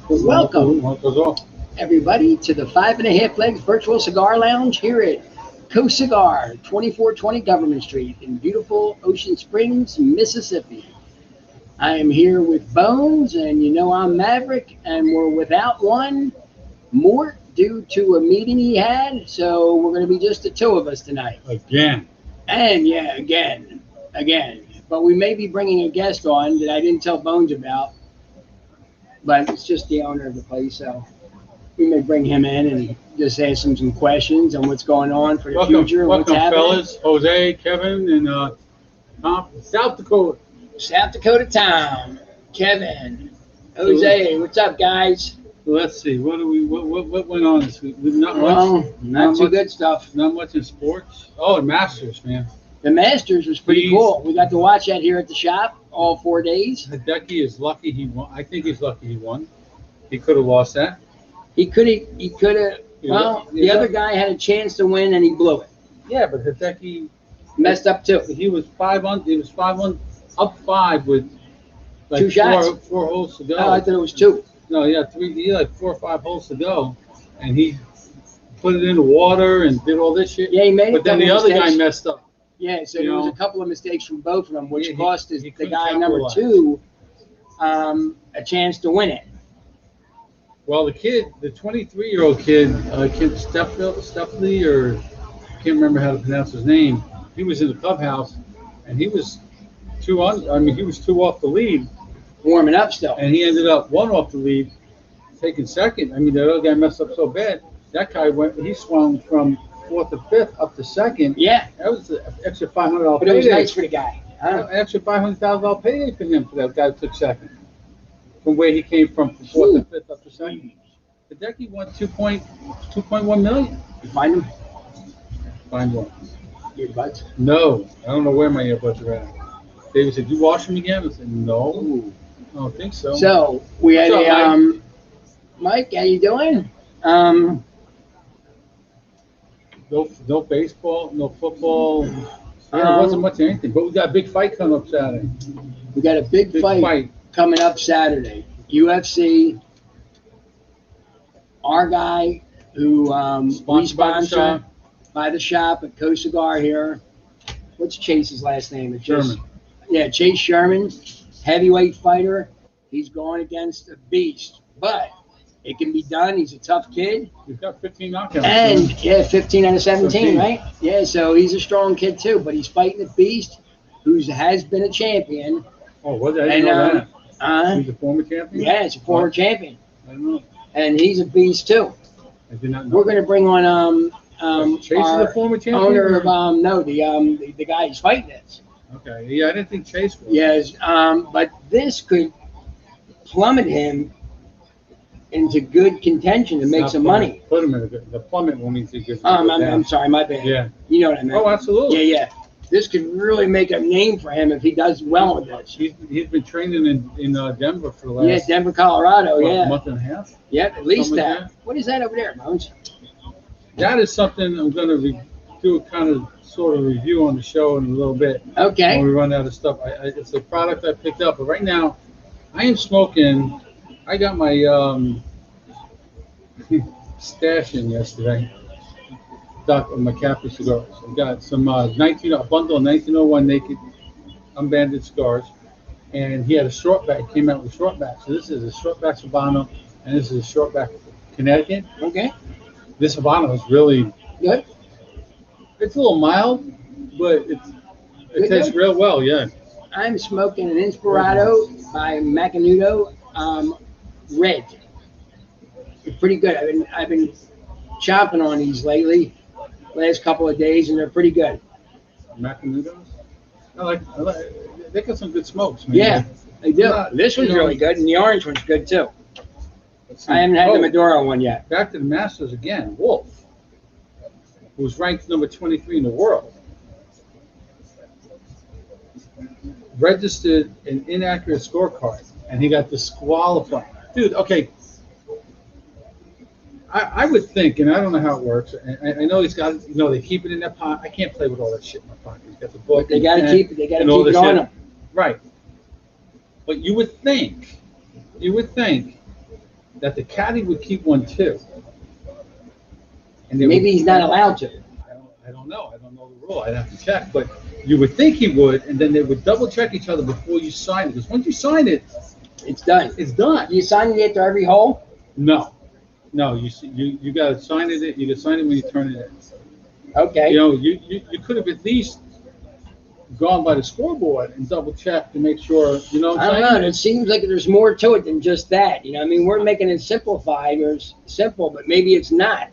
Welcome, everybody, to the 5.5 Legs Virtual Cigar Lounge here at Cigar, 2420 Government Street in beautiful Ocean Springs, Mississippi. I am here with Bones, and you know I'm Maverick, and we're without one, Mort, due to a meeting he had, so we're going to be just the two of us tonight. Again. And yeah, again. But we may be bringing a guest on that I didn't tell Bones about. But it's just the owner of the place, so we may bring him in and just ask him some questions on what's going on for the future and what's happening. Welcome, fellas. Jose, Kevin, and Tom, South Dakota. South Dakota town. Kevin, Jose, what's up, guys? Let's see. What went on this week? Not much good stuff. Not much in sports. Oh, Masters, man. The Masters was pretty cool. We got to watch that here at the shop all 4 days. Hideki is lucky he won. I think he's lucky he won. He could have lost that. He could have. Well, the other guy had a chance to win and he blew it. Yeah, but Hideki messed up too. He was 5-1. He was 5-1, up 5 with like 2 shots. Four holes to go. Oh, I thought it was 2. No, yeah, 3. He had like 4 or 5 holes to go, and he put it in the water and did all this shit. Yeah, he made it. But then the other guy messed up. Yeah, so there was a couple of mistakes from both of them, which cost the guy number 2 a chance to win it. Well, the 23-year-old kid, Stephley, or I can't remember how to pronounce his name. He was in the clubhouse, and he was 2 on. I mean, he was 2 off the lead, warming up still, and he ended up 1 off the lead, taking second. I mean, the other guy messed up so bad. That guy he swung from 4th to 5th up to 2nd. Yeah, that was an extra $500 payday. But it was nice for the guy. An extra $500,000 payday for him, for that guy who took 2nd. From where he came from 4th to 5th up to 2nd. Hideki won $2.1 million. You find him? Find what? Earbuds? No, I don't know where my earbuds are at. David said, "You wash them again?" I said, "No, Ooh. I don't think so." So we had Mike, how you doing? No baseball, no football. Yeah, it wasn't much of anything, but we got a big fight coming up Saturday. We got a big fight coming up Saturday. UFC. Our guy who we sponsor by the shop at Cigar here. What's Chase's last name? Sherman. Yeah, Chase Sherman, heavyweight fighter. He's going against a beast, but it can be done. He's a tough kid. He's got 15 knockouts. And, 15 out of 17, right? Yeah, so he's a strong kid, too. But he's fighting a beast who has been a champion. Oh, what did I know that? He's a former champion? Yeah, he's a former champion. I don't know. And he's a beast, too. I did not know. We're going to bring on Chase is a former champion? Owner of, the guy he's fighting is. Okay, yeah, I didn't think Chase was. Yes, but this could plummet him into good contention to make some money. Put him in the plummet will mean to get. I'm sorry, my bad. Yeah. You know what I meant. Oh, absolutely. Yeah. This could really make a name for him if he does well with this. He's been training in Denver for the last. Denver, Colorado. Month and a half. Yeah, at least Something that. Like that. What is that over there, Bones? That is something I'm going to do a kind of sort of review on the show in a little bit. Okay. When we run out of stuff, it's a product I picked up, but right now I am smoking. I got my stash in yesterday. My Capri cigars. I got some a bundle of 1901 naked unbanded cigars, and he had a short back. Came out with a short back. So this is a short back Habano, and this is a short back Connecticut. Okay. This Habano is really good. It's a little mild, but it tastes real well. Yeah. I'm smoking an Inspirado by Macanudo Red. They're pretty good. I've been chomping on these lately, last couple of days, and they're pretty good. Macanudos? I like they got some good smokes, man. Yeah. They do. Not- This one's you know- really good, and the orange one's good too. Let's see. I haven't had Oh, the Maduro one yet. Back to the Masters again. Wolf, who's ranked number 23 in the world, registered an inaccurate scorecard, and he got disqualified. Dude, okay. I would think, and I don't know how it works. I know he's got, they keep it in their pocket. I can't play with all that shit in my pocket. He's got the book. They got to and keep it. They got to and all keep it this on shit. them. Right. But you would think that the caddy would keep one too. And they Maybe would- he's not allowed to. I don't know. I don't know the rule. I'd have to check. But you would think he would, and then they would double check each other before you sign it. Because once you sign it, It's done. it's done. You sign it after every hole? No. You got to sign it. You can sign it when you turn it in. Okay. You could have at least gone by the scoreboard and double checked to make sure. You know what I I'm don't saying? know. It seems like there's more to it than just that. I mean, we're making it simplified or simple, but maybe it's not.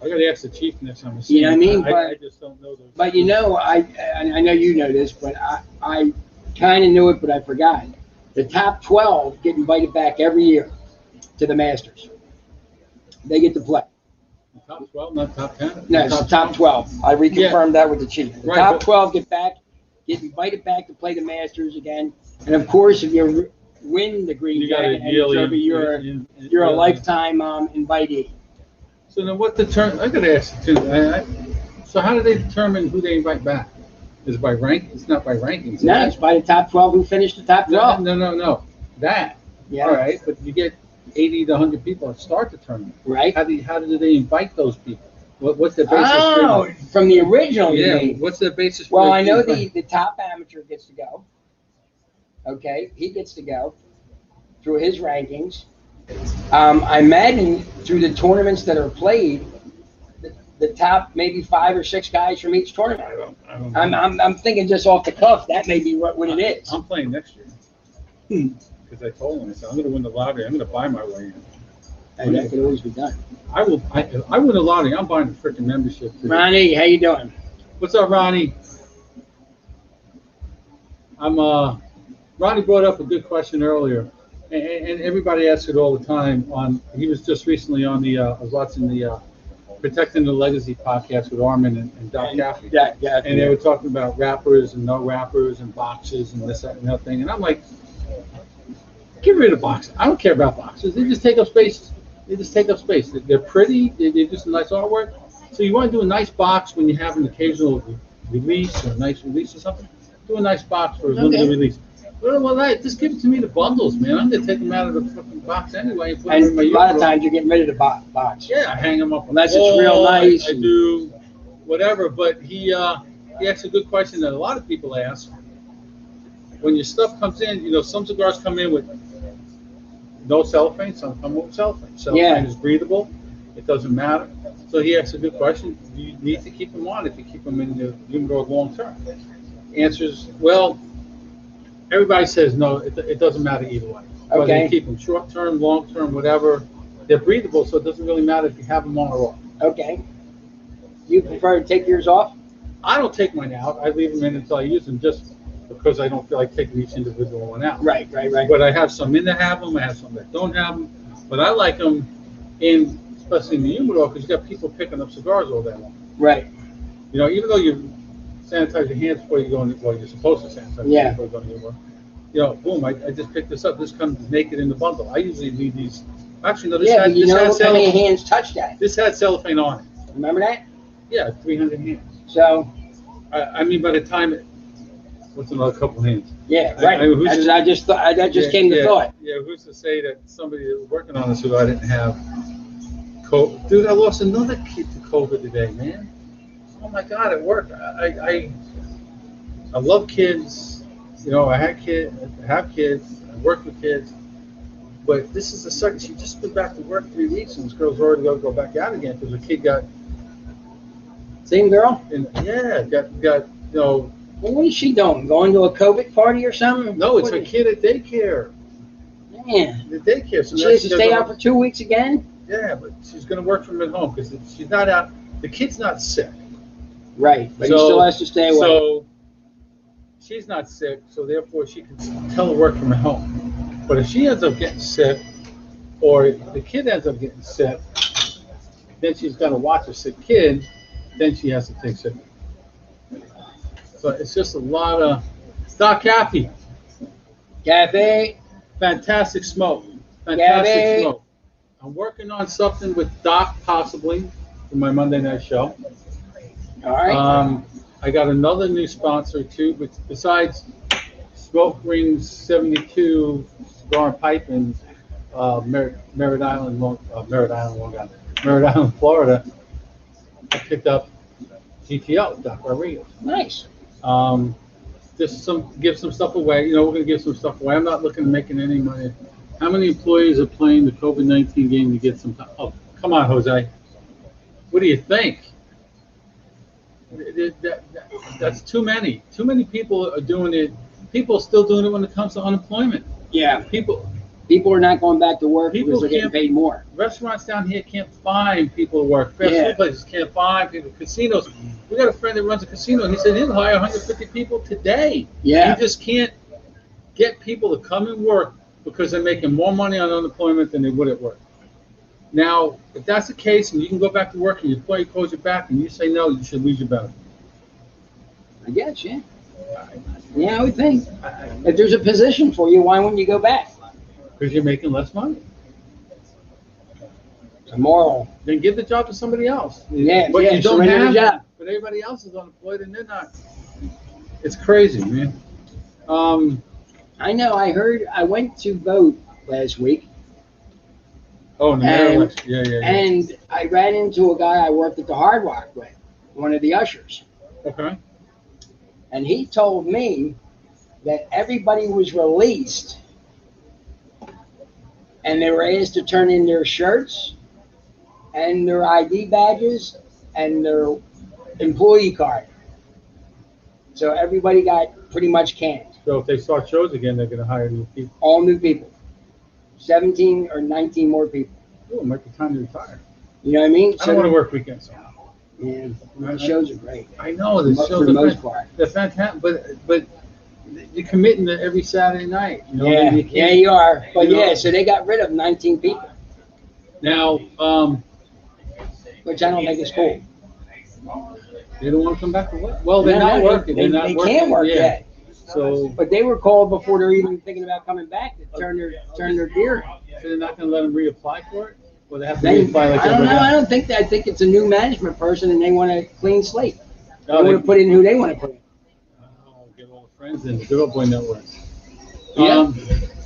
I got to ask the chief next time. You know what I mean? I just don't know those. But I know you know this, but I kind of knew it, but I forgot. The top 12 get invited back every year to the Masters. They get to play. Top 12, not top 10. No, it's the top 12. I reconfirmed that with the chief. The Right, top but- 12 get invited back to play the Masters again. And of course, if you win the Green You got to Jacket and the Trophy, you're a lifetime invitee. So then, what I got to ask you too. So how do they determine who they invite back? Is it by rank? It's not by rankings. No, it's by the top 12 who finished the top 12. No. That. Yeah. All right, but you get 80 to 100 people that start the tournament. Right. How do they invite those people? What's the basis? Oh, from the original, you mean? What's the basis? Well, for I know invite? the top amateur gets to go. Okay, he gets to go through his rankings. I imagine through the tournaments that are played, the top maybe 5 or 6 guys from each tournament. I don't know. I'm thinking just off the cuff. That may be what it is. I'm playing next year. Because I told him, I said, I'm going to win the lottery. I'm going to buy my way in. And that could always be done. I win the lottery. I'm buying a freaking membership. Too. Ronnie, how you doing? What's up, Ronnie? Ronnie brought up a good question earlier, and everybody asks it all the time. He was just recently on I was watching the Protecting the Legacy podcast with Armin and Doc Caffey. Yeah. And they were talking about rappers and no rappers and boxes and this, that, and that thing. And I'm like, get rid of boxes. I don't care about boxes. They just take up space. They're pretty. They're just a nice artwork. So you want to do a nice box when you have an occasional release or a nice release or something? Do a nice box for a limited release. Well, just give it to me the bundles, man. I'm going to take them out of the fucking box anyway. And put them in And my a lot of humidor. times you're getting rid of the box. Yeah, I hang them up. Unless on the it's real wall, nice I and- do whatever. But he asked a good question that a lot of people ask. When your stuff comes in, some cigars come in with no cellophane, some come with cellophane. Cellophane is breathable. It doesn't matter. So he asked a good question. Do you need to keep them on if you keep them in the humidor long term? Answers, well, everybody says no, it doesn't matter either way. Whether Okay. you keep them short term, long term, whatever. They're breathable, so it doesn't really matter if you have them on or off. Okay. You prefer to take yours off? I don't take mine out. I leave them in until I use them just because I don't feel like taking each individual one out. Right. But I have some in that have them. I have some that don't have them. But I like them in, especially in the humidor, because you got people picking up cigars all day long. Right. Even though you sanitize your hands before you go in, well, you're supposed to sanitize your hands before you go in the humidor. Boom, I just picked this up. This comes naked in the bundle. I usually leave these. Actually, no, this Yeah, had, but you this know had how many cellophane. hands touch that? This had cellophane on it. Remember that? Yeah, 300 hands. So, I mean, by the time what's another couple hands? yeah, right. I just thought that just came to thought. Yeah, who's to say that somebody that was working on this cigar didn't have COVID? Dude, I lost another kid to COVID today, man. Oh my God, it worked. I love kids. I had kids. I have kids. I work with kids. But this is the second. She just been back to work 3 weeks, and this girl's already got to go back out again because the kid got. Same girl? Got. Well, what is she doing? Going to a COVID party or something? No, it's a kid at daycare. Man. The daycare. So She now has to goes stay on- out for 2 weeks again? Yeah, but she's going to work from at home because she's not out. The kid's not sick. Right, but he still has to stay away. So she's not sick, so therefore she can telework from her home. But if she ends up getting sick, or if the kid ends up getting sick, then she's got to watch a sick kid, then she has to take sick. So it's just a lot of Doc Cappy. Cafe. Fantastic smoke. Fantastic Gabby. smoke. I'm working on something with Doc possibly for my Monday night show. All right. I got another new sponsor too, but besides Smoke Rings 72 Cigar and Pipe in Merritt Island, Long Island, Merritt Island, Florida. I picked up GTO, Doc Rodriguez. Nice. Just give some stuff away. You know, we're gonna give some stuff away. I'm not looking at making any money. How many employees are playing the COVID-19 game to get some time? Oh, come on, Jose. What do you think? That's too many. Too many people are doing it. People are still doing it when it comes to unemployment. Yeah. People are not going back to work People because they're getting can't- paid more. Restaurants down here can't find people to work. Fast Yeah. food places can't find people. Casinos. We got a friend that runs a casino, and he said he'll hire 150 people today. Yeah. He just can't get people to come and work because they're making more money on unemployment than they would at work. Now, if that's the case, and you can go back to work, and your employee calls you back, and you say no, you should lose your benefit. I guess, yeah. Yeah, I would think. If there's a position for you, why wouldn't you go back? Because you're making less money. It's moral. Then give the job to somebody else. Yeah, But yeah, you don't surrender the have job. it. But everybody else is unemployed, and they're not. It's crazy, man. I know. I went to vote last week, Oh, in the mayor And- election. Yeah. and I ran into a guy I worked at the Hard Rock with, one of the ushers, Okay. and he told me that everybody was released, and they were asked to turn in their shirts and their ID badges and their employee card. So everybody got pretty much canned. So if they start shows again, they're going to hire new people. All new people. 17 or 19 more people. Oh, it might be time to retire. You know what I mean? I don't want to work weekends. Yeah, the shows are great. I know the For shows the are most fan- part. they're fantastic, but you're committing to every Saturday night. You know, Yeah, you can't- yeah, you are. But you know- yeah, so they got rid of 19 people, Now, which I don't think is cool. they don't want to come back to work. Well, they're No, not no, working. They, They're not they working. can't work Yeah. yet. So But they were called before they're even thinking about coming back to turn their gear in. so they're not going to let them reapply for it, or they have to They, reapply like I don't everybody know. I else? don't think that. I think it's a new management person, and they want a clean slate. They No, want to put in who they want to put in. Oh, get all the friends in the Girl Boy Network. Yeah.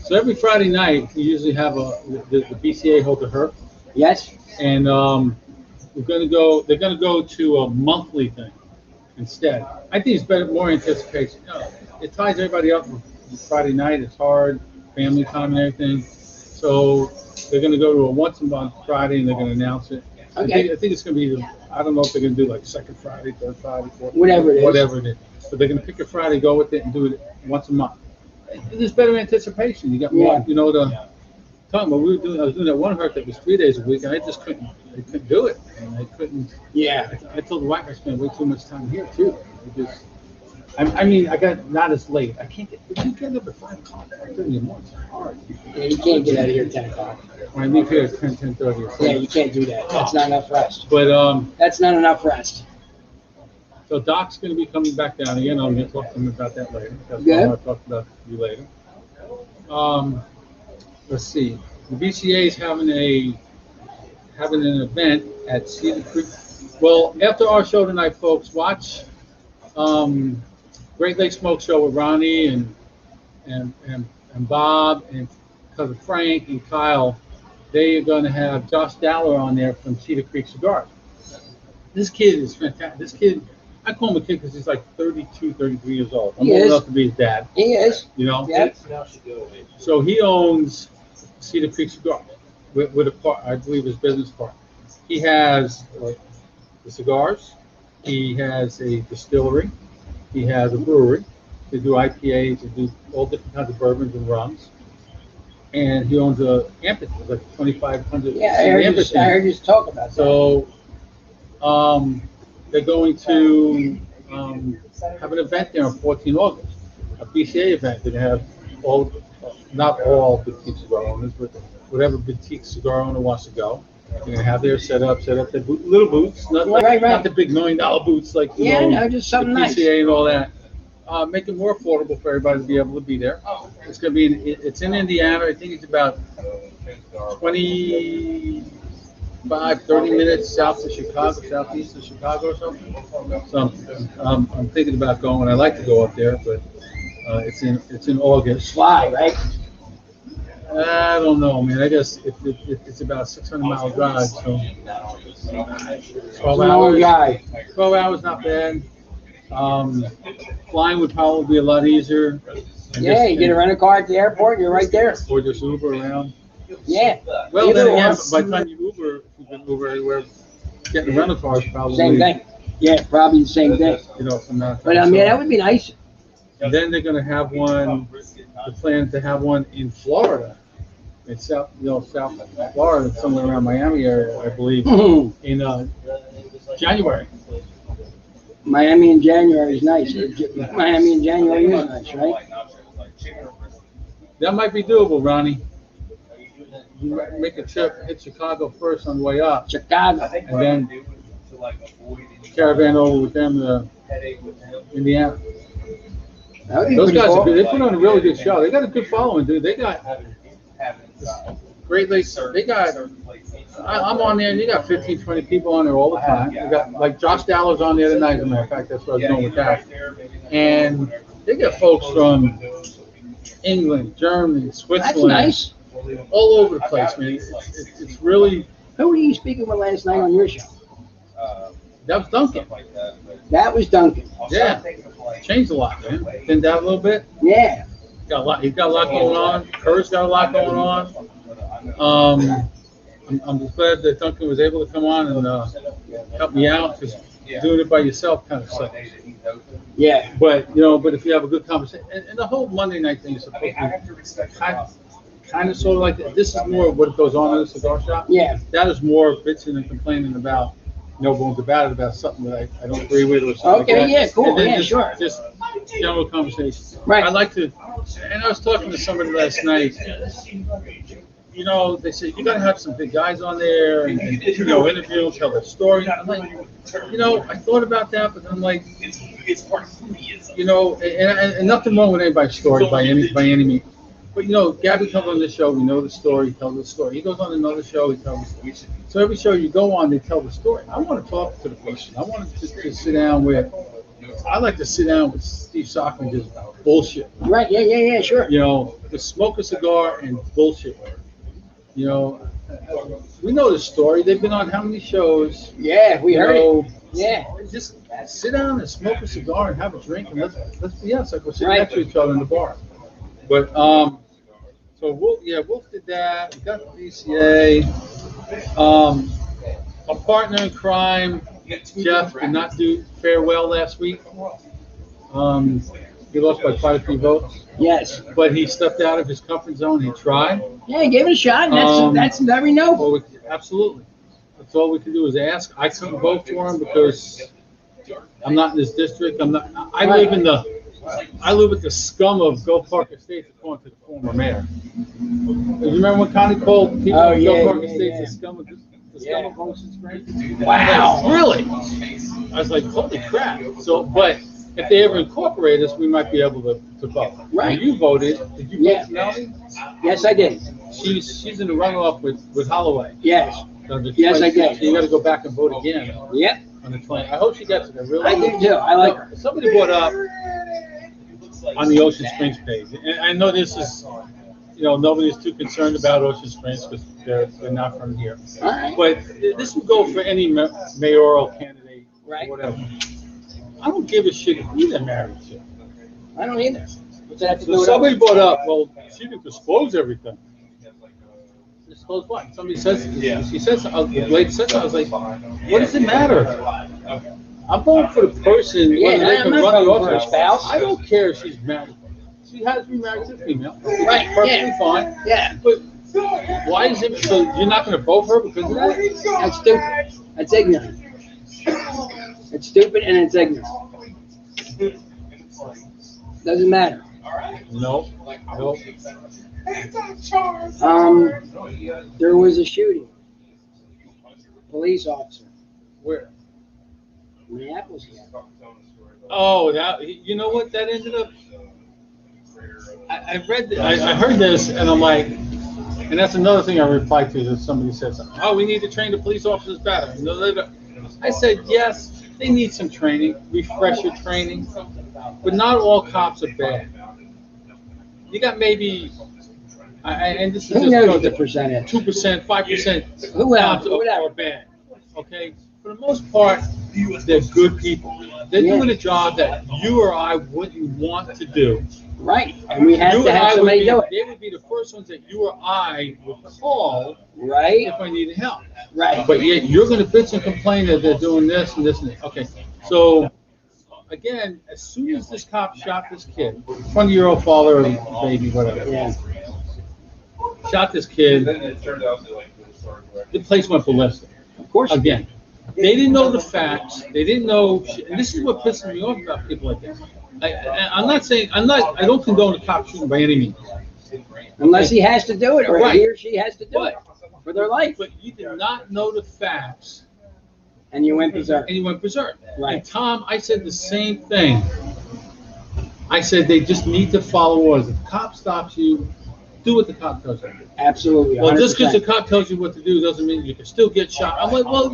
So every Friday night, we usually have the BCA hold a herp, Yes. and we're gonna go. They're gonna go to a monthly thing instead. I think it's better, more anticipation. You know, it ties everybody up. Friday night, it's hard, family time and everything. So they're gonna go to a once a month Friday, and they're gonna announce it. Okay. I think it's gonna be. I don't know if they're gonna do like second Friday, third Friday, fourth, Whatever it is. whatever it is. But they're gonna pick a Friday, go with it, and do it once a month. There's better anticipation. You got more, Yeah. you know, talking about. I was doing that one hurt that was 3 days a week, and I just couldn't do it. And I couldn't. Yeah. I told the wife I spent way too much time here too. I mean, I got not as late. I can't get. You get up at 5 o'clock, 5:30 in the morning. It's hard. Yeah, you can't get out of here at 10 o'clock. When I leave here at 10, 10:30. or so. Yeah, you can't do that. That's not enough rest. But That's not enough rest. so Doc's going to be coming back down again. I'm going to talk to him about that later. That's what Good. I want to talk about you later. Let's see. The BCA is having an event at Cedar Creek. Well, after our show tonight, folks, watch Great Lakes Smoke Show with Ronnie and Bob and cousin Frank and Kyle. They are going to have Josh Dowler on there from Cedar Creek Cigars. This kid is fantastic. This kid, I call him a kid because he's like 32, 33 years old. I'm He old is. enough to be his dad, He is. you know? Yep. So he owns Cedar Creek Cigars with a part, I believe his business partner. He has the cigars. He has a distillery. He has a brewery. They do IPAs. They do all different kinds of bourbons and rums. And he owns a amphitheater, like 2,500 Yeah, I heard you talk about that. So they're going to have an event there on 14 August. a BCA event. They're gonna have all, not all boutique cigar owners, but whatever boutique cigar owner wants to go. They're gonna have their set up their little booths, Right, not right. the big $1 million booths like Yeah, no, just the something nice. PCA and all that. Make it more affordable for everybody to be able to be there. It's gonna be it's in Indiana. I think it's about 25, 30 minutes south of Chicago, southeast of Chicago or something. So I'm thinking about going. I like to go up there, but it's in August. Why, right? I don't know, man. I guess it's about a 600-mile drive, so 12 Long hours. drive. 12 hours, not bad. Flying would probably be a lot easier. Yeah, you get a rental car at the airport, you're right there. Or just Uber around. Yeah. Well, Either then again, or. by the time you Uber, if you can Uber anywhere, getting a rental car is probably Same thing. Yeah, probably the same thing. From that. But I mean, that would be nice. And then they're going to have one. The plan to have one in Florida. It's South Florida, somewhere around Miami area, I believe, in January. Miami in January is nice. Miami in January is nice, right? That might be doable, Ronnie. You make a trip, hit Chicago first on the way up, Chicago. and then caravan over with them to Indiana. That would be Those pretty guys, cool. they put on a really good show. They got a good following, dude. They got Great Lakes. They got. I'm on there, and you got 15, 20 people on there all the time. You got like Josh Daller's on there tonight. As a matter of fact, that's what I was doing with that. And they got folks from England, Germany, Switzerland, That's nice. all over the place, man. It's really. Who were you speaking with last night on your show? That was Duncan. That was Duncan. Yeah, changed a lot, man. Thinned out a little bit. Yeah. Got a lot. He's got a lot going on. Kerr's got a lot going on. I'm just glad that Duncan was able to come on and help me out, because doing it by yourself kind of sucks. Yeah. But if you have a good conversation, and the whole Monday night thing is supposed to be kind of sort of like this is more of what goes on in the cigar shop. Yeah. That is more bitching and complaining about, no bones about it, about something that I don't agree with or something. Okay, like that. yeah, cool, And then yeah, sure. Just general conversation. Right. I like to, and I was talking to somebody last night. They said you got to have some big guys on there and interview, tell their story. I'm like, I thought about that, but I'm like, and nothing wrong with anybody's story by any means. But Gabby comes on this show, we know the story, he tells the story. He goes on another show, he tells the story. So every show you go on, they tell the story. I want to talk to the person. I want to sit down with. I like to sit down with Steve Sock and just bullshit. Right. Yeah. Sure. Just smoke a cigar and bullshit. We know the story. They've been on how many shows? Yeah, we heard it. Yeah. Just sit down and smoke a cigar and have a drink, and let's be honest, like we're sitting Right. next to each other in the bar. But so Wolf did that. We got the BCA. A partner in crime, Jeff, did not do farewell last week. He lost by quite a few votes. Yes. But he stepped out of his comfort zone. He tried. Yeah, he gave it a shot, and that's very noble. Well, absolutely. That's all we can do is ask. I couldn't vote for him because I'm not in this district. I live at the scum of Gulf Park Estates, according to the former mayor. You remember when Connie called people Oh, in yeah, Gulf Park yeah, Estates yeah. the scum of Ocean Springs? Wow. Really? I was like, holy crap. So, but if they ever incorporate us, we might be able to vote. Right. Now, you voted. Did you vote for Melanie? Yes, I did. She's in the runoff with Holloway. Yes. So Yes, I did. So you got to go back and vote again Yep. on the 20th. I hope she gets it. Really. I do too. I like her. Somebody brought up on the Ocean Springs page, and I know this is, nobody's too concerned about Ocean Springs because they're not from here. All right. But this would go for any mayoral candidate, Right. or whatever. I don't give a shit who they're married to. I don't either. What's that have to do So with somebody brought up, well, she didn't disclose everything. Disclose what? Somebody says, she says, the lady said, I was like, what does it matter? I'm voting for the person. Yeah, whether they I'm can not run the voting for a office. spouse. I don't care if she's married. She has to be married to a female. Right, Perfectly yeah. fine. Yeah. But why is it, so you're not going to vote for her because of that? That's stupid. That's ignorant. It's stupid and it's ignorant. Doesn't matter. No, no. There was a shooting. Police officer. Where? Minneapolis. Oh, that. You know what? That ended up. I read. I heard this, and I'm like, and that's another thing I replied to. That somebody said something. Oh, we need to train the police officers better. I said yes. They need some training, refresher training, but not all cops are bad. You got maybe, and this is Who just knows the percentage? 2%, 5% Who cops else? are bad. Okay, for the most part, they're good people. They're doing a job that you or I wouldn't want to do. Right, and we have You to and have I somebody would do be, it. they would be the first ones that you or I would call Right, if I needed help. right. But yet you're going to bitch and complain that they're doing this and this and that. Okay, so again, as soon as this cop shot this kid, 20-year-old father of a baby, whatever, Yeah, shot this kid, the place went ballistic. of course. Again, they didn't know the facts. They didn't know, and this is what pisses me off about people like this. I'm not saying, I don't condone the cop shooting by any means. Unless he has to do it, or Right. he or she has to do it for their life. But you did not know the facts, And you went berserk. and you went berserk. Right. And Tom, I said the same thing. I said they just need to follow orders. If the cop stops you, do what the cop tells you to do. Absolutely. 100%. Well, just because the cop tells you what to do doesn't mean you can still get shot. I'm like, well,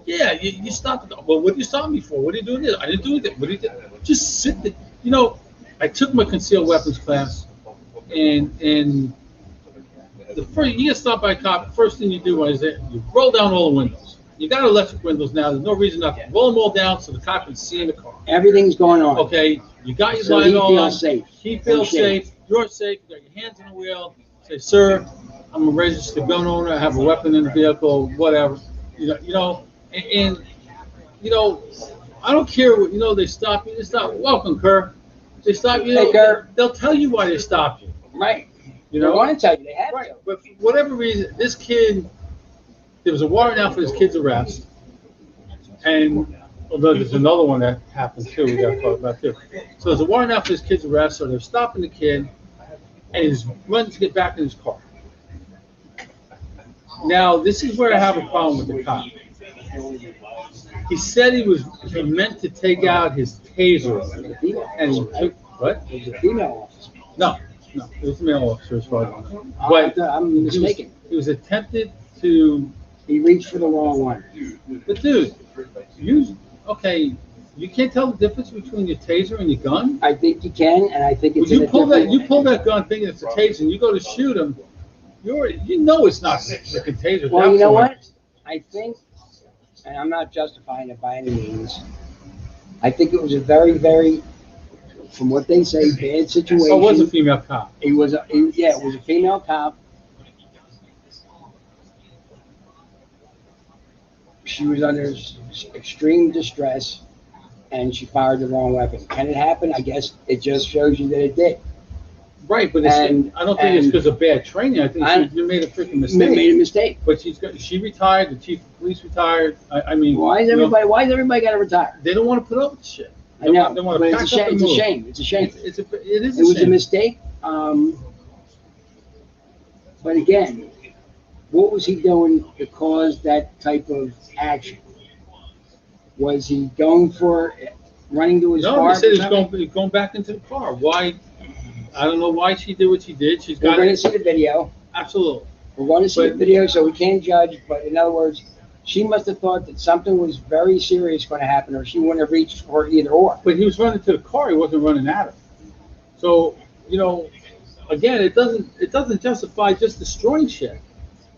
yeah, you stopped the dog. Well, what did you stop me for? What are you doing this? I didn't do anything. What did you do? Just sit there. I took my concealed weapons class, and the first you get stopped by a cop, the first thing you do is that you roll down all the windows. You got electric windows now. There's no reason not to roll them all down so the cop can see in the car. Everything's going on. Okay, you got your So light he on. feels safe. He feels safe. You're safe. You got your hands on the wheel. Say, sir, I'm a registered gun owner. I have a weapon in the vehicle. Whatever. And I don't care what, they stop you. They stop. Welcome, Kerr. They stop you. Hey, Kerr. They'll tell you why they stopped you. Right. You They're know? going to tell you. They have Right. to. But for whatever reason, this kid, there was a warrant out for this kid's arrest. And although there's another one that happened too, we got to talk about too. So there's a warrant out for this kid's arrest. So they're stopping the kid, and he's running to get back in his car. Now, this is where I have a problem with the cop. He said he meant to take out his taser, and he took what? It was a female officer. No, it was a male officer as far as I know. But I'm mistaken. he was attempted to. He reached for the wrong one. But dude, you can't tell the difference between your taser and your gun. I think you can, and I think it's When in a different you pull that gun thinking it's a taser, and you go to shoot him, it's not a freaking taser. Well, you know That's what? I think, and I'm not justifying it by any means, I think it was a very, very, from what they say, bad situation. Oh, it was a female cop. It was a female cop. She was under extreme distress, and she fired the wrong weapon. Can it happen? I guess it just shows you that it did. Right, but I don't think it's because of bad training. I think she made a freaking mistake. Made a mistake. But she retired. The chief of police retired. I mean, Why is everybody got to retire? They don't want to put up with shit. I know, They want but to it's pack up and a move. shame. It's a shame. It is. It was a shame. mistake. But again, what was he doing to cause that type of action? Was he going for running to his car? No, he said he's going back into the car. Why? I don't know why she did what she did. She's We're got going to it. see the video. Absolutely. We're going to see the video, so we can't judge. But in other words, she must have thought that something was very serious going to happen, or she wouldn't have reached for either or. But he was running to the car. He wasn't running at her. So again, it doesn't justify just destroying shit.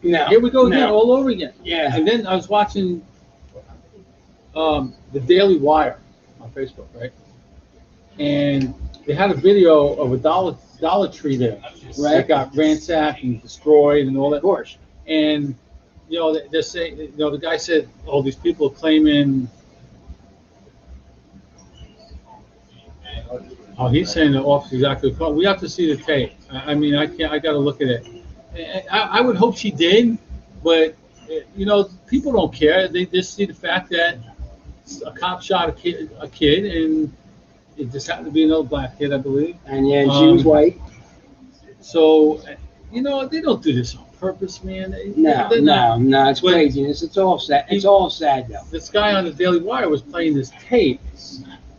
No. Here we go again, No. all over again. Yeah. And then I was watching the Daily Wire on Facebook, right? And they had a video of a Dollar Tree there that got ransacked and destroyed and all that. Of course. And they're saying, the guy said, "Oh, these people are claiming." Oh, he's saying the officer's exactly. We have to see the tape. I mean, I can't. I got to look at it. I would hope she did, but people don't care. They just see the fact that a cop shot a kid, and it just happened to be another black kid, I believe. And yeah, and she was white. So, you know, they don't do this on purpose, man. No, They're not. no, it's craziness. It's all sad. It's all sad though. This guy on the Daily Wire was playing this tape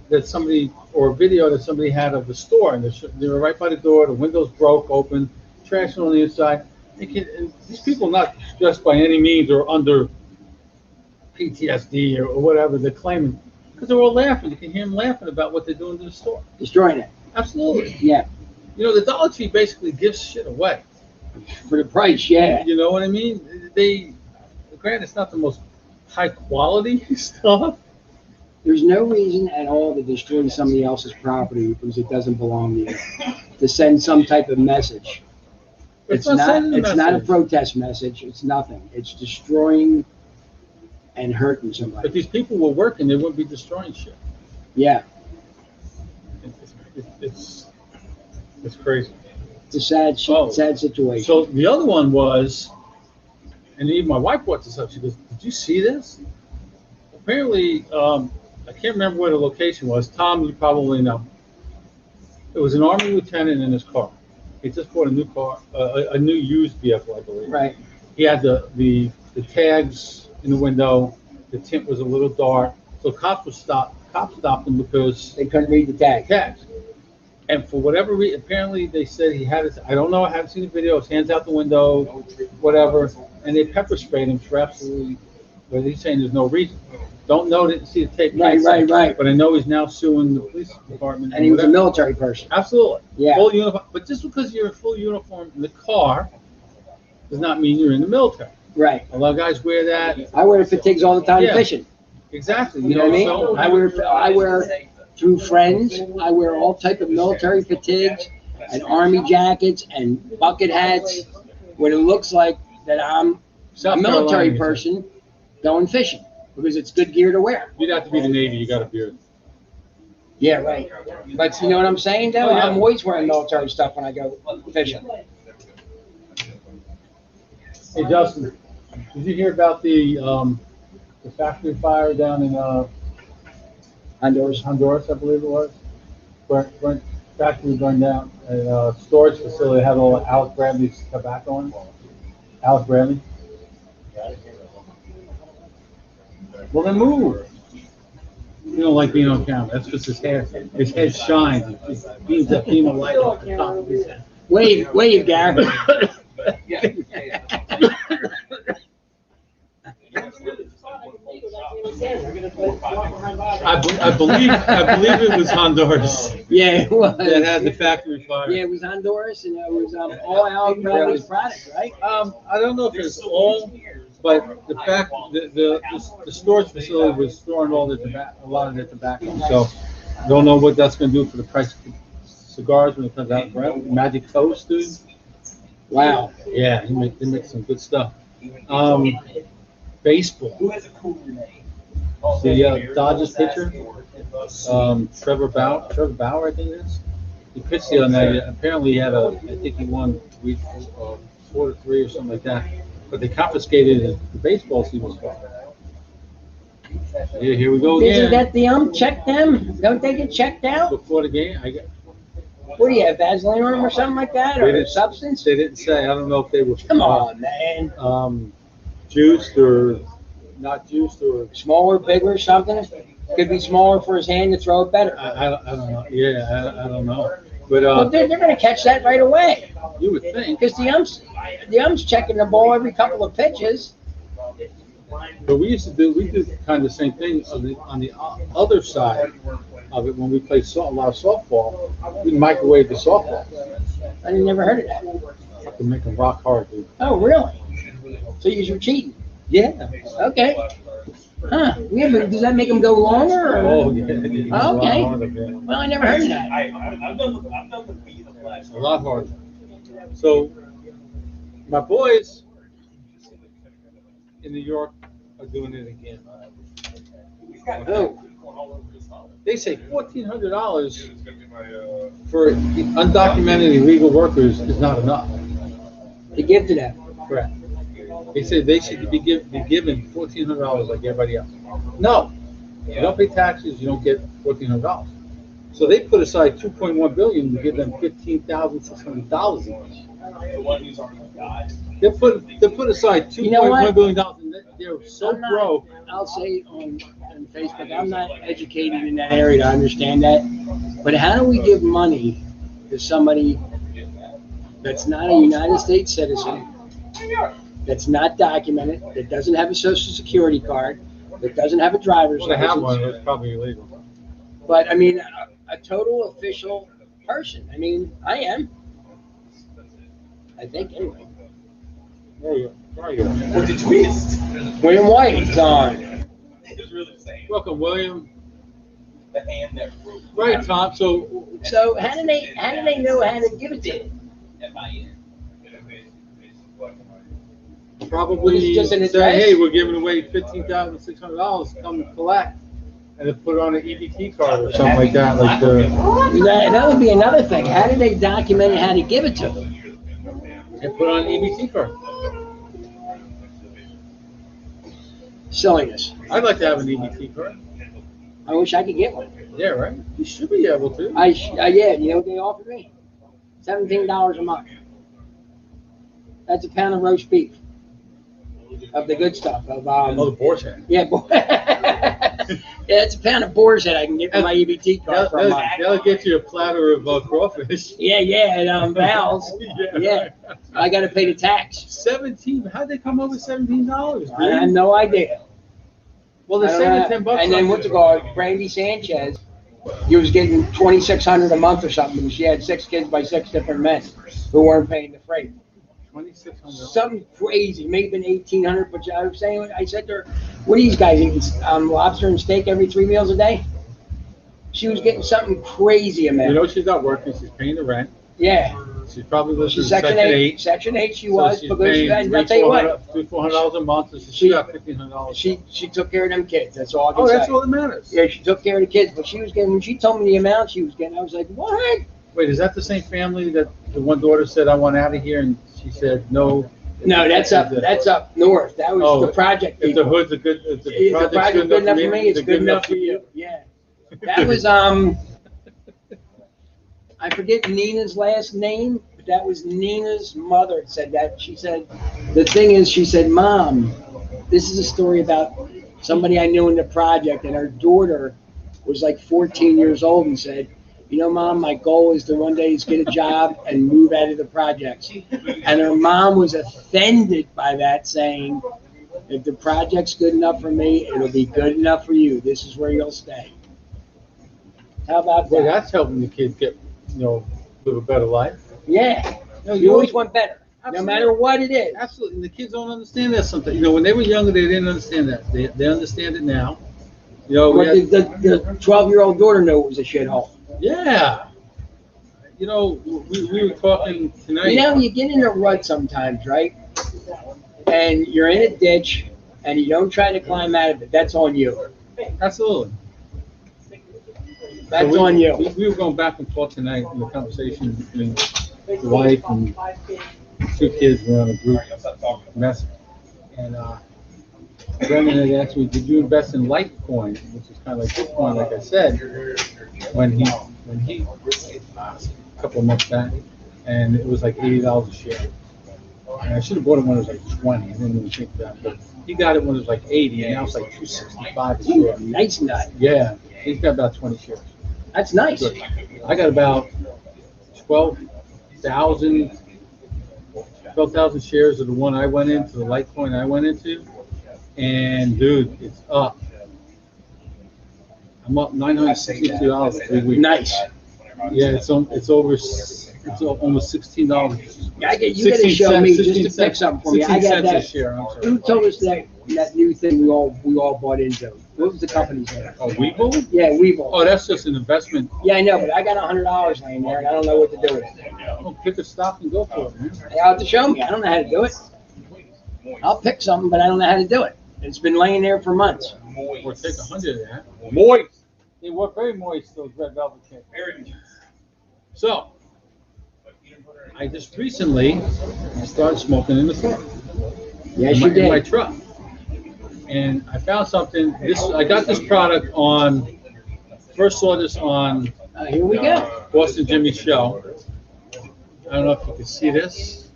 that somebody, or a video that somebody had of the store, and they were right by the door. The windows broke open, trash on the inside. And these people, not just by any means or under PTSD or whatever they're claiming, because they're all laughing. You can hear them laughing about what they're doing to the store. Destroying it. Absolutely. Yeah. You know, the Dollar Tree basically gives shit away. For the price, yeah. You know what I mean? Granted, it's not the most high quality stuff. There's no reason at all to destroy somebody else's property because it doesn't belong to you. To send some type of message. It's not a protest message. It's nothing. It's destroying and hurting somebody. If these people were working, they wouldn't be destroying shit. Yeah. It's crazy. It's a sad situation. So the other one was, and even my wife brought this up. She goes, "Did you see this?" Apparently, I can't remember where the location was. Tom, you probably know. It was an Army lieutenant in his car. He just bought a new car, a new used vehicle, I believe. Right. He had the tags in the window. The tint was a little dark, so cops stopped him because they couldn't read the tags. And for whatever reason, apparently they said he had his, I don't know, I haven't seen the video, his hands out the window, whatever, and they pepper sprayed him for absolutely, but he's saying there's no reason. Don't know, didn't see the tape. Right. But I know he's now suing the police department. And he was a military person. Absolutely. Yeah. Full uniform. But just because you're in full uniform in the car does not mean you're in the military. Right. A lot of guys wear that. I wear fatigues all the time fishing. Exactly. You know what I mean? So, I wear through friends. I wear all type of military fatigues and army jackets and bucket hats, where it looks like that I'm a military person going fishing because it's good gear to wear. You'd have to be the Navy. You got a beard. Yeah, right. But you know what I'm saying, though? I'm always wearing military stuff when I go fishing. Hey, Justin, did you hear about the factory fire down in Honduras, I believe it was? Where factory burned down, a storage facility had all Alex Bradley's tobacco in it. Alex Bradley. Well, then move. You don't like being on camera. That's because his head shines. It beams that beam of light off the top of his head. Wave, Gary. I believe it was Honduras. Yeah, it was. That had the factory fire. Yeah, it was Honduras, and it was all Alex Bradley's products, right? I don't know if it's all, but the fact the storage facility was storing all a lot of their tobacco. So don't know what that's going to do for the price of cigars when it comes out. Right? Magic Toast, dude. Wow. Yeah, they make some good stuff. Baseball. The Dodgers pitcher, Trevor Bauer, I think it is. He pitched the other night. Apparently, I think he won 4-3 or something like that. But they confiscated his baseball season. Yeah, here we go again. Isn't that the check them? Don't they get checked out? Before the game, What do you have, Vaseline on them or something like that? Or substance? They didn't say. I don't know if they were. Come on, man. Juiced or not juiced or smaller, bigger, something. Could be smaller for his hand to throw it better. I don't know. Yeah, I don't know. But well, they're going to catch that right away. You would think. Because the ump's checking the ball every couple of pitches. But we did kind of the same thing on the other side of it when we played a lot of softball. We microwave the softball. I never heard of that. You can make them rock hard, dude. Oh, really? So you're cheating? Yeah. Okay. Huh. Yeah, but does that make them go longer? Or? Oh, yeah. Oh, okay. Well, I never heard of that. A lot harder. So, my boys in New York are doing it again. Oh. They say $1,400 for undocumented illegal workers is not enough. To give to them. Correct. They said they should be given $1,400 like everybody else. No, you don't pay taxes, you don't get $1,400. So they put aside 2.1 billion to give them $15,600 each. They put aside You know what? $2.1 billion dollars, and they're so I'm not- broke. I'll say on Facebook, I'm not educated in that area to understand that. But how do we give money to somebody that's not a United States citizen, that's not documented, that doesn't have a social security card, that doesn't have a driver's Well, they have one. license? It's probably illegal. But I mean, a total official person. I mean, I am. I think anyway. There you go. There you go. What the twist? William White is on. It was really the same. Welcome, William. The hand that broke. Right, Tom. So So how do they know how to give it to you? FIN. probably It's just an say, address? hey, we're giving away $15,600. Come and collect, and then put it on an EBT card or something like that. Like That would be another thing. How do they document how to give it to them? and put it on an EBT card. Silliness. I'd like to have an EBT card. I wish I could get one. Yeah, right. You should be able to. Yeah, you know what they offered me? $17 a month. That's a pound of roast beef. Of the good stuff. Of Oh, the boar's head. yeah, yeah, it's a pound of boar's head I can get for my EBT card for a month. That'll get you a platter of crawfish. Yeah, and Val's. Yeah, I got to pay the tax. 17. How'd they come up with $17? I have no idea. Well, they're I don't saving know. $10. And then what's it called? Brandy Sanchez. He was getting $2,600 a month or something. She had 6 kids by 6 different men who weren't paying the freight. $2,600. Something crazy, maybe been $1,800. But I was saying, I said to her, "What are these guys eating? Lobster and steak every 3 meals a day?" She was getting something crazy, man. You know she's not working. She's paying the rent. Yeah, She's probably listening she's to Section 8. Section 8, she was she's because she, paying I'll tell you what, $400 a month. So She- she got $1,500. she took care of them kids. That's all I can Oh, say. that's all that matters. Yeah, she took care of the kids, but she was getting. When she told me the amount she was getting, I was like, "What?" Wait, is that the same family that the one daughter said, I want out of here, and she said, no? No, that's up. That's up north. That was Oh, the project If the people. hood's a good, if the If the project's project's good enough for me, it's they're good enough for you. Yeah, that was I forget Nina's last name, but that was Nina's mother said that. She said, the thing is, she said, "Mom, this is a story about somebody I knew in the project, and her daughter was like 14 years old and said, you know, Mom, my goal is to one day is get a job and move out of the projects." And her mom was offended by that, saying, "If the project's good enough for me, it'll be good enough for you. This is where you'll stay." How about Well, that? that's helping the kids get, live a better life. Yeah. No, You always want better, no Absolutely. matter what it is. Absolutely. And the kids don't understand that sometimes. When they were younger, they didn't understand that. They understand it now. We But had- the 12-year-old daughter knew it was a shithole. yeah. We were talking tonight. You get in a rut sometimes, right? And you're in a ditch, and you don't try to climb out of it. That's on you. Absolutely. That's So on you. We were going back and forth tonight in the conversation between the wife and 2 kids were on a group mess. And Brendan had asked me, did you invest in Litecoin, which is kind of like Bitcoin, like I said, when he a couple of months back, and it was like $80 a share. And I should have bought it when it was like 20. I didn't even think that, but he got it when it was like 80, and now it's like 265 a share. Nice nut. Yeah, he's got about 20 shares. That's nice. Good. I got about 12,000 shares of the one I went into, the Litecoin I went into, and dude, it's up. I'm up $962 3 weeks. Nice. Yeah, it's almost $16. You got to show me just to pick 16 something for me. I got 16 cents a that. share. I'm sorry. Who told us that new thing we all bought into? What was the company's name? Oh, Webull? Yeah, Webull. Oh, that's just an investment. Yeah, I know, but I got $100 laying there, and I don't know what to do with it. Oh, pick a stock and go for it, man. You'll have to show me. I don't know how to do it. I'll pick something, but I don't know how to do it. It's been laying there for months. Or take 100 of that. Moist. They were very moist, those red velvet cakes. So, I just recently started smoking in the car. Yes, in you my, in my did. truck. And I found something. I got this product on. First saw this on Here we go. Boston Jimmy Show. I don't know if you can see this.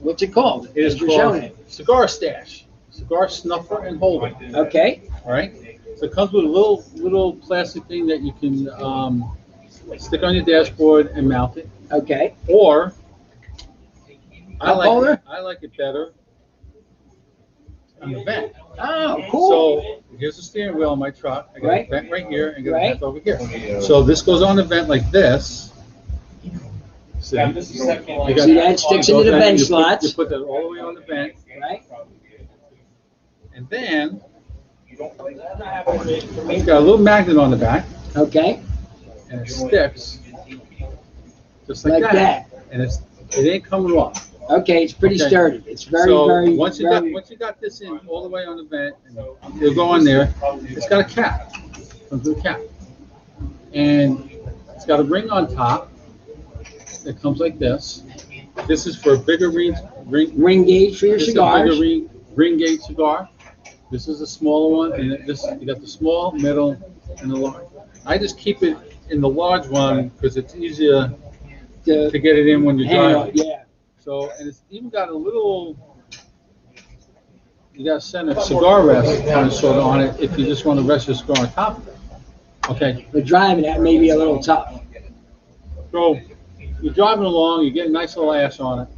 What's it called? It is You're showing called it. Cigar Stash. Cigar snuffer and holder. Okay. All right. So it comes with a little plastic thing that you can stick on your dashboard and mount it. Okay. Or Cup holder? I like it better on the vent. Oh, cool. So here's the steering wheel on my truck. I got Right. a vent right here and got Right. a vent over here. So this goes on the vent like this. See, you got- See, that sticks into the so then vent you slots. You put that all the way on the vent, Right. and then it's got a little magnet on the back, Okay. and it sticks just like, Like that. And it ain't coming off. Okay. It's pretty Okay. sturdy. It's very, So very, once you very. got this in all the way on the vent, and it'll go on there. It's got a cap, comes with a cap, and it's got a ring on top. It comes like this. This is for a bigger ring Ring gauge for your this cigars. is a bigger ring gauge cigar. This is a smaller one, and you got the small, middle, and the large. I just keep it in the large one because it's easier to get it in when you're handle, driving. yeah. So, and it's even got a little, you got a center cigar rest kind of sort of on it if you just want to rest your cigar on top of it. Okay, But driving that may be a little tough. so you're driving along, you get a nice little ash on it,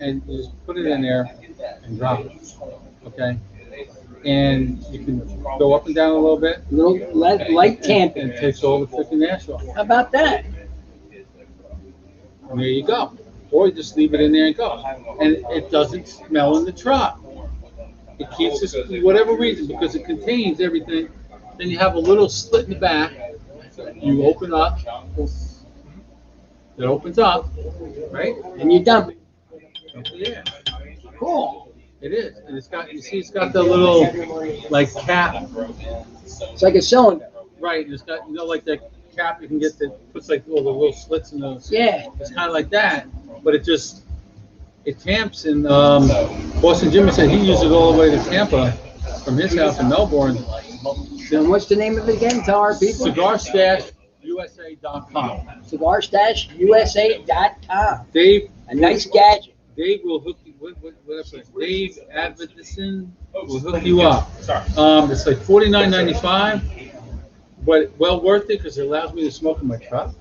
and you just put it in there and drop it. Okay, and you can go up and down a little bit. Little light tamping. And it takes all the freaking ash off. How about that? And there you go. Or you just leave it in there and go. And it doesn't smell in the truck. It keeps this, for whatever reason, because it contains everything. Then you have a little slit in the back. You open up. It opens up, right? And you dump it. Dump it in. Cool. It is. And it's got, you see, it's got the little, like, cap. It's like a cylinder. Right. It's got, like that cap you can get that puts, like, all the little slits in those. Yeah. It's kind of like that, but it tamps. And Boston Jimmy said he used it all the way to Tampa from his house in Melbourne. Then what's the name of it again? Tell our people. CigarStashUSA.com. CigarStashUSA.com. Dave, A nice gadget. Dave will hook you. Whatever. Dave Advertison will hook you up. It's like $49.95, but well worth it because it allows me to smoke in my truck.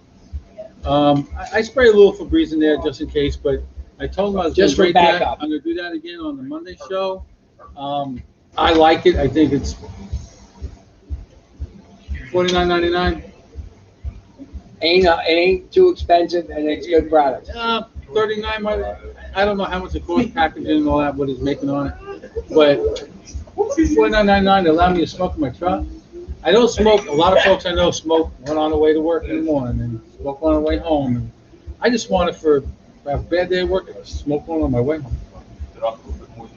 I spray a little Febreze in there just in case, but I told him I was Just going for to rate that. backup. I'm going to do that again on the Monday show. I like it. I think it's $49.99. It ain't too expensive and it's good product. $39. I don't know how much it costs, packaging and all that, what he's making on it, but $49.99 to allow me to smoke in my truck. I don't smoke. A lot of folks I know smoke one on the way to work in the morning and smoke on the way home. And I just want it for if I have a bad day at work, I smoke one on my way home.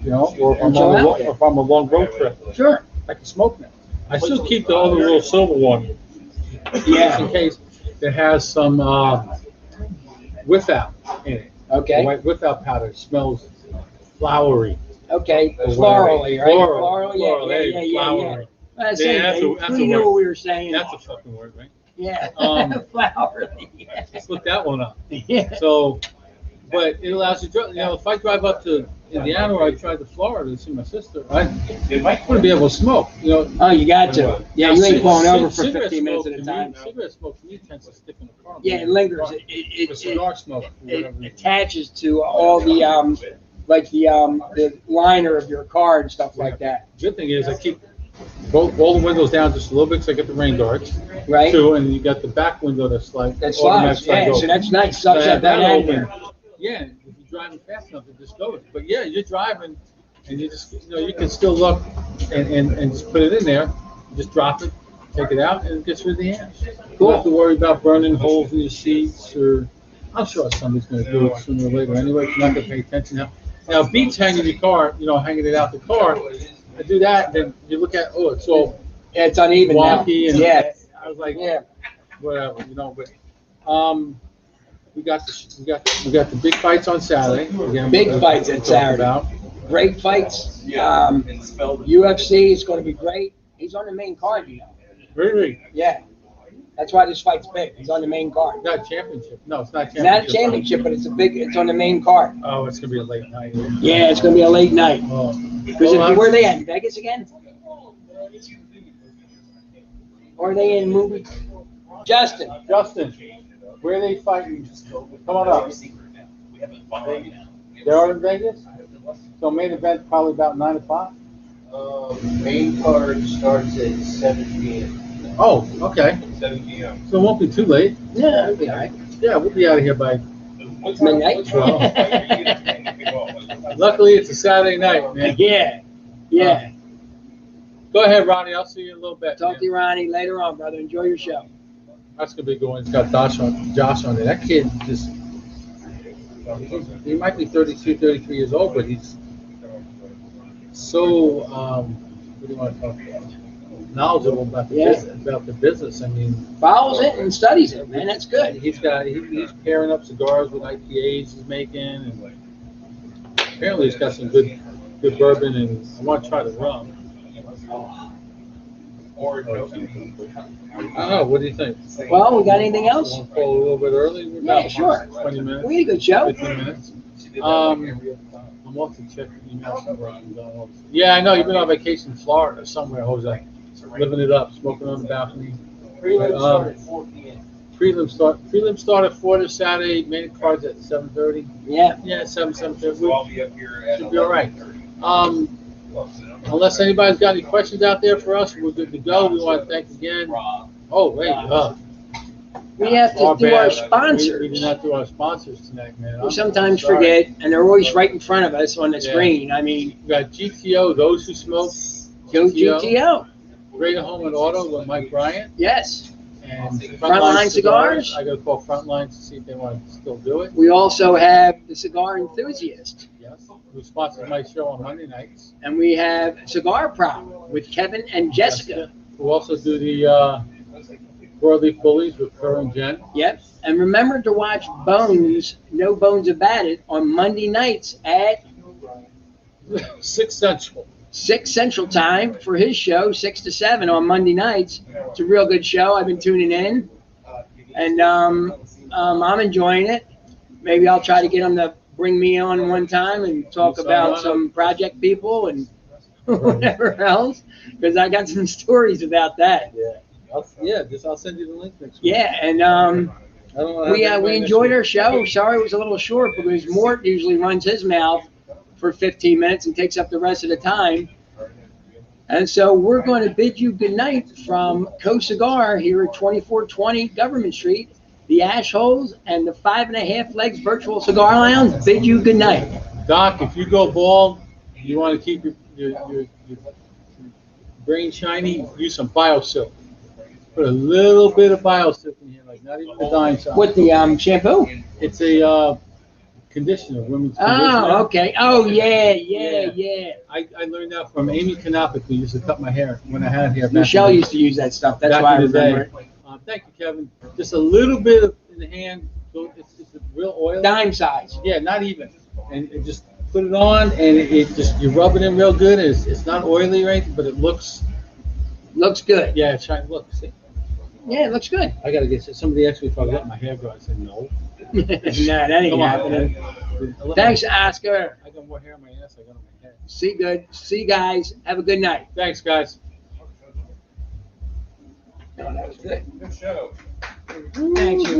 You know, or if I'm on a long road trip, Sure. I can smoke now. I still keep the other little silver one, just in case it has some whiff out in it. The Okay. white whiff out powder smells flowery. Okay. Or Florally, right? Floral. Yeah. Flowery. That's Yeah, it. that's a- We that's a knew word. what we were saying. That's a fucking word, right? Yeah. Flowery. Let's look that one up. Yeah. So, but it allows you, if I drive up to Indiana or I drive to Florida to see my sister, I wouldn't be able to smoke, Oh, you got to. Yeah, you ain't pulling over for Cigarette 15 minutes smoke at a to me- time. Cigarette smoke to me tends to stick in the car. Yeah, it lingers. The It cigar smoke. for it whatever reason. attaches to all the like the liner of your car and stuff like that, Good thing is I keep all the windows down just a little bit because I get the rain guards right? too, and you got the back window that's like That automatic slides. Yeah, so open. that's nice. Sucks That- up that that'll anger. open. Yeah, if you're driving fast enough, it just goes. But yeah, you're driving, and you just you can still look and just put it in there, just drop it, take it out, and it gets rid of the ash. You don't have to worry about burning holes in your seats, or I'm sure somebody's going to do it sooner or later anyway. If you're not going to pay attention now. Now, beats hanging your car, hanging it out the car. I do that, then you look at, it's all Yeah, it's uneven now. wonky, and Yeah, I was like, yeah. whatever, but we got the big fights on Saturday. Again, Big we'll fights on talk Saturday. about. Great fights. UFC is going to be great. He's on the main card, Really? Yeah. That's why this fight's big. He's on the main card. Not championship. No, it's not It's championship. not a championship, but it's on the main card. Oh, it's gonna be a late night. Yeah, it's gonna be a late night. Oh. Because where are they at? In Vegas again? Or are they in movie? Justin. Justin, where are they fighting? Come on up. They are in Vegas? So main event probably about 9 o'clock? Main card starts at 7 p.m. Oh, okay. 7 p.m. So it won't be too late. Yeah, it'll be all right. Yeah, we'll be out of here by. Midnight. Luckily, it's a Saturday night, man. Yeah, yeah. Go ahead, Ronnie. I'll see you in a little bit. Talk man. to you, Ronnie, later on, brother. Enjoy your show. That's gonna be going. It's got Josh on it. That kid just. He might be 32, 33 years old, but he's so. What do you want to talk about? Knowledgeable about the business. About the business. I mean, Follows it and studies it, man. That's good. he's pairing up cigars with IPAs he's making, and apparently he's got some good bourbon, and I want to try the rum. Or no. I don't know. What do you think? Well, we got anything else? Want to call a little bit early? We're Yeah, about sure. 20 minutes. We had a good show. 15 minutes. I'm off to check the emails from Ron. Yeah, I know. You've been on vacation in Florida somewhere, Jose. Living it up, smoking on the balcony. Prelim start at 4 p.m. Prelim start at 4 this Saturday. Main cards at 7:30. Yeah. Yeah, 7:30. So I'll be up here at Should be all right. 11:30. Unless anybody's got any questions out there for us, we're good to go. We want to thank again. Oh, wait. We have to do our sponsors. We did not do our sponsors tonight, man. We sometimes forget, and they're always right in front of us on the screen. I mean, We got GTO, Those Who Smoke. go GTO. Greater Home and Auto with Mike Bryant. Yes. And Frontline Cigars. I got to call Frontline to see if they want to still do it. We also have the Cigar Enthusiast. Yes. Who sponsors my show on Monday nights. And we have Cigar Problem with Kevin and Jessica. Who also do the Broadleaf Bullies with Kerr and Jen. Yep. And remember to watch Bones, No Bones About It, on Monday nights at 6 Central. 6 Central Time for his show, 6 to 7 on Monday nights. It's a real good show. I've been tuning in, and I'm enjoying it. Maybe I'll try to get him to bring me on one time and talk about some project people and whatever else, because I got some stories about that. I'll send you the link next week. Yeah, and we enjoyed our show. Sorry it was a little short because Mort usually runs his mouth for 15 minutes and takes up the rest of the time. And so we're going to bid you good night from Co Cigar here at 2420 Government Street. The Ash Holes and the 5.5 Legs Virtual Cigar Lounge bid you good night. Doc, if you go bald, you want to keep your brain shiny, use some BioSilk. Put a little bit of BioSilk in here, like not even the dime size. With the shampoo? It's a conditioner, women's conditioner. Oh, okay. Oh, yeah. I learned that from Amy Kanopik, who used to cut my hair when I had hair. Michelle used to use that stuff. That's back why I in the day. remember it. Thank you, Kevin. Just a little bit in the hand. So it's a real oil. Dime size. Yeah, not even. And just put it on, and it just, you rub it in real good. It's not oily or anything, but it looks. Looks good. Yeah, it's trying. Look, see. Yeah, it looks good. I gotta get somebody actually thought I got my hair dry. I said no. Nah, that ain't Come on. happening. Thanks, Oscar. I got more hair on my ass. I got on my head. See good. See you guys. Have a good night. Thanks, guys. Oh, that was good. Good show. Thanks, you.